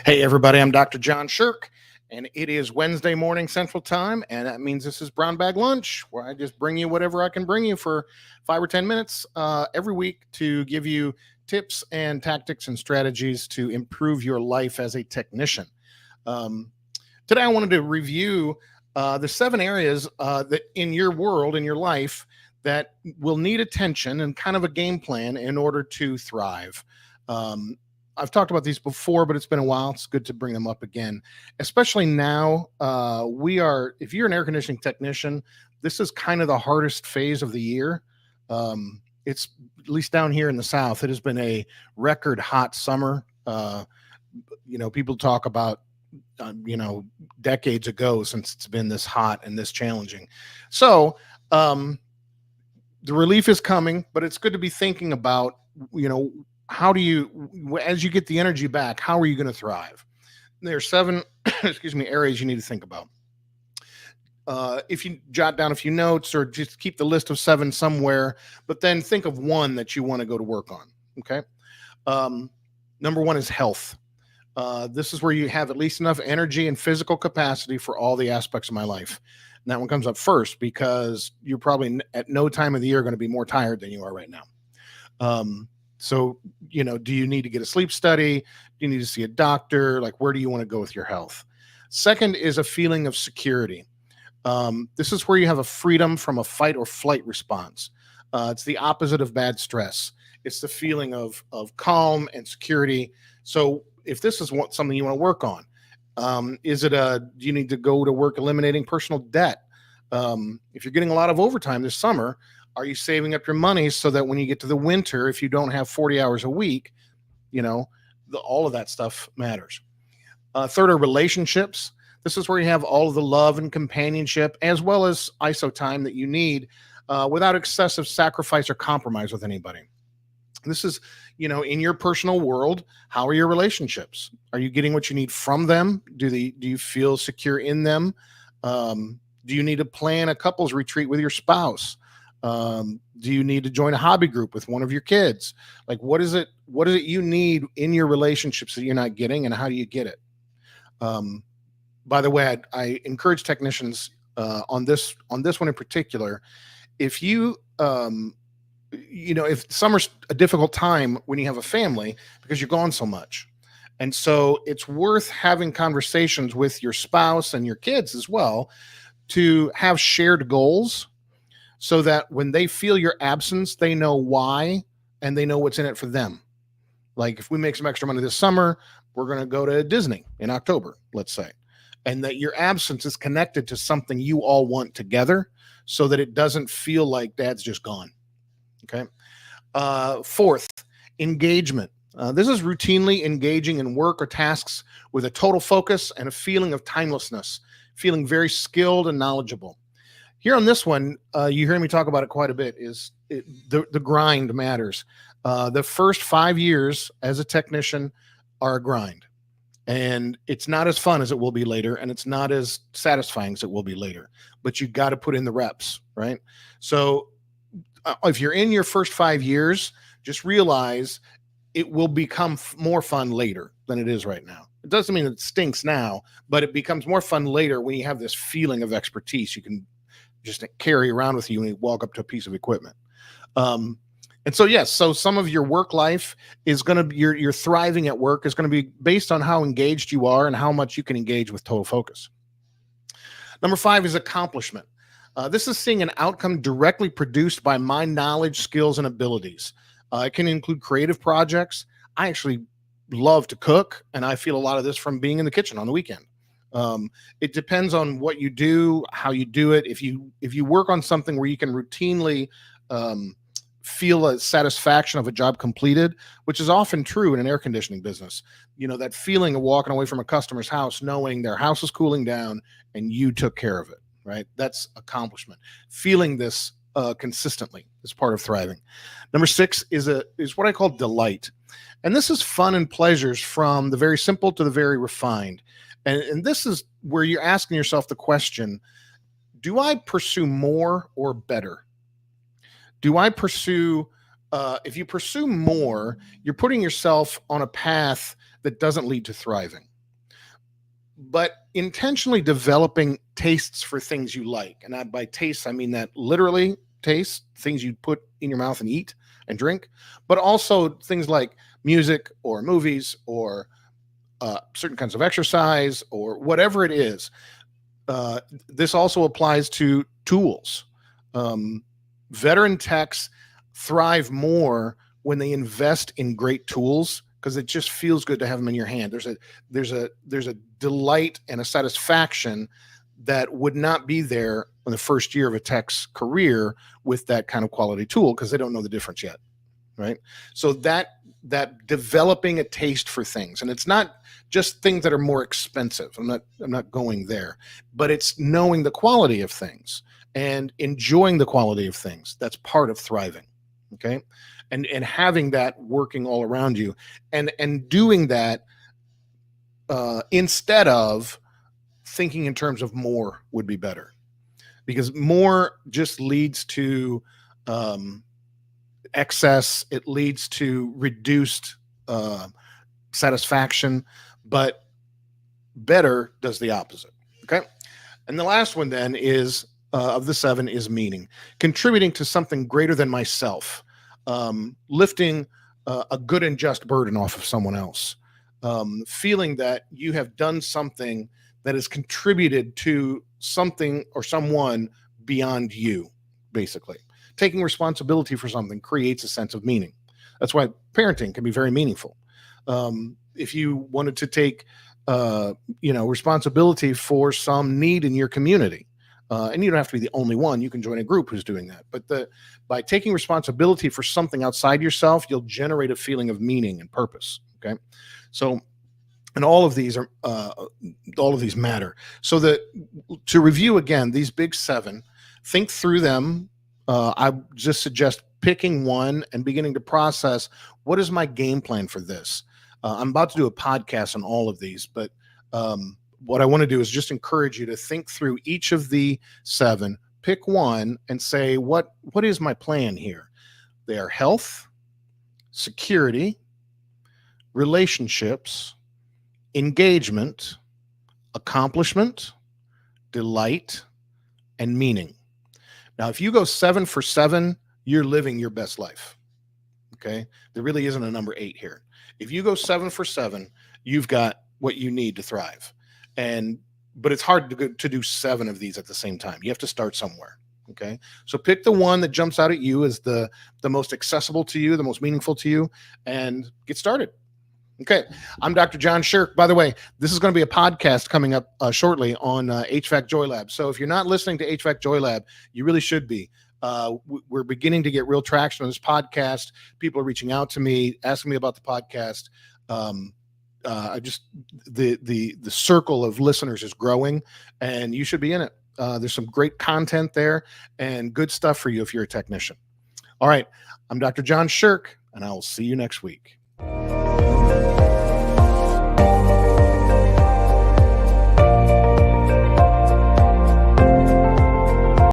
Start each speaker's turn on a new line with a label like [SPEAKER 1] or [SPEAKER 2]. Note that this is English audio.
[SPEAKER 1] Hey, everybody, I'm Dr. John Sherk, and it is Wednesday morning Central Time, and that means this is Brown Bag Lunch, where I just bring you whatever I can bring you for 5 or 10 minutes every week to give you tips and tactics and strategies to improve your life as a technician. Um, Today, I wanted to review the 7 areas that in your world, in your life, that will need attention and kind of a game plan in order to thrive. Um, I've talked about these before, but it's been a while. It's good to bring them up again, especially now. If you're an air conditioning technician, this is kind of the hardest phase of the year. It's at least down here in the South, it has been a record hot summer. People talk about decades ago since it's been this hot and this challenging. So um, the relief is coming, but it's good to be thinking about, how do you, as you get the energy back, how are you going to thrive? There are 7, areas you need to think about. If you jot down a few notes or just keep the list of 7 somewhere, but then think of one that you want to go to work on. Okay. Number 1 is health. This is where you have at least enough energy and physical capacity for all the aspects of my life. And that one comes up first because you're probably at no time of the year going to be more tired than you are right now. So, do you need to get a sleep study? Do you need to see a doctor? Like, where do you want to go with your health? Second is a feeling of security. This is where you have a freedom from a fight or flight response. It's the opposite of bad stress. It's the feeling of calm and security. So if this is something you want to work on, do you need to go to work eliminating personal debt? If you're getting a lot of overtime this summer, are you saving up your money so that when you get to the winter, if you don't have 40 hours a week, all of that stuff matters. Third are relationships. This is where you have all of the love and companionship, as well as ISO time that you need without excessive sacrifice or compromise with anybody. This is, in your personal world, how are your relationships? Are you getting what you need from them? Do you feel secure in them? Do you need to plan a couples retreat with your spouse? Do you need to join a hobby group with one of your kids? Like, what is it you need in your relationships that you're not getting, and how do you get it? By the way, I encourage technicians on this one in particular. If if summer's a difficult time when you have a family because you're gone so much. And so it's worth having conversations with your spouse and your kids as well to have shared goals so that when they feel your absence, they know why and they know what's in it for them. Like, if we make some extra money this summer, we're going to go to Disney in October, let's say, and that your absence is connected to something you all want together so that it doesn't feel like dad's just gone. Okay. Fourth, engagement. This is routinely engaging in work or tasks with a total focus and a feeling of timelessness, feeling very skilled and knowledgeable. Here on this one, you hear me talk about it quite a bit, the grind matters. The first 5 years as a technician are a grind. And it's not as fun as it will be later, and it's not as satisfying as it will be later. But you got to put in the reps, right? So if you're in your first 5 years, just realize it will become more fun later than it is right now. It doesn't mean it stinks now, but it becomes more fun later when you have this feeling of expertise you can just carry around with you when you walk up to a piece of equipment. And so, yes, so some of your work life is going to be, your thriving at work is going to be based on how engaged you are and how much you can engage with total focus. Number 5 is accomplishment. This is seeing an outcome directly produced by my knowledge, skills, and abilities. It can include creative projects. I actually love to cook, and I feel a lot of this from being in the kitchen on the weekend. It depends on what you do, how you do it. If you work on something where you can routinely feel a satisfaction of a job completed, which is often true in an air conditioning business, that feeling of walking away from a customer's house knowing their house is cooling down and you took care of it. Right? That's accomplishment. Feeling this consistently is part of thriving. Number 6 is what I call delight. And this is fun and pleasures from the very simple to the very refined. And this is where you're asking yourself the question, do I pursue more or better? Do I pursue if you pursue more, you're putting yourself on a path that doesn't lead to thriving. But intentionally developing tastes for things you like, and by tastes I mean that literally taste, things you put in your mouth and eat and drink, but also things like music or movies or certain kinds of exercise or whatever it is. This also applies to tools. Um, Veteran techs thrive more when they invest in great tools because it just feels good to have them in your hand. There's a delight and a satisfaction that would not be there in the first year of a tech's career with that kind of quality tool because they don't know the difference yet, right? So that developing a taste for things, and it's not just things that are more expensive. I'm not going there, but it's knowing the quality of things and enjoying the quality of things. That's part of thriving. Okay. And having that working all around you and doing that instead of thinking in terms of more would be better, because more just leads to excess. It leads to reduced satisfaction, but better does the opposite. Okay. And the last one then is of the 7 is meaning, contributing to something greater than myself, lifting a good and just burden off of someone else, feeling that you have done something that has contributed to something or someone beyond you, basically. Taking responsibility for something creates a sense of meaning. That's why parenting can be very meaningful. If you wanted to take responsibility for some need in your community, and you don't have to be the only one. You can join a group who's doing that. But by taking responsibility for something outside yourself, you'll generate a feeling of meaning and purpose. Okay, so and all of these matter. So that to review again, these big 7, think through them. I just suggest picking one and beginning to process, what is my game plan for this? I'm about to do a podcast on all of these, but what I want to do is just encourage you to think through each of the 7, pick one and say, what is my plan here? They are health, security, relationships, engagement, accomplishment, delight, and meaning. Now, if you go 7 for 7, you're living your best life. Okay. There really isn't a number 8 here. If you go 7 for 7, you've got what you need to thrive. But it's hard to do 7 of these at the same time. You have to start somewhere. Okay. So pick the one that jumps out at you as the most accessible to you, the most meaningful to you, and get started. Okay. I'm Dr. John Sherk. By the way, this is going to be a podcast coming up shortly on HVAC Joy Lab. So if you're not listening to HVAC Joy Lab, you really should be. We're beginning to get real traction on this podcast. People are reaching out to me, asking me about the podcast. The circle of listeners is growing, and you should be in it. There's some great content there and good stuff for you if you're a technician. All right. I'm Dr. John Sherk, and I will see you next week.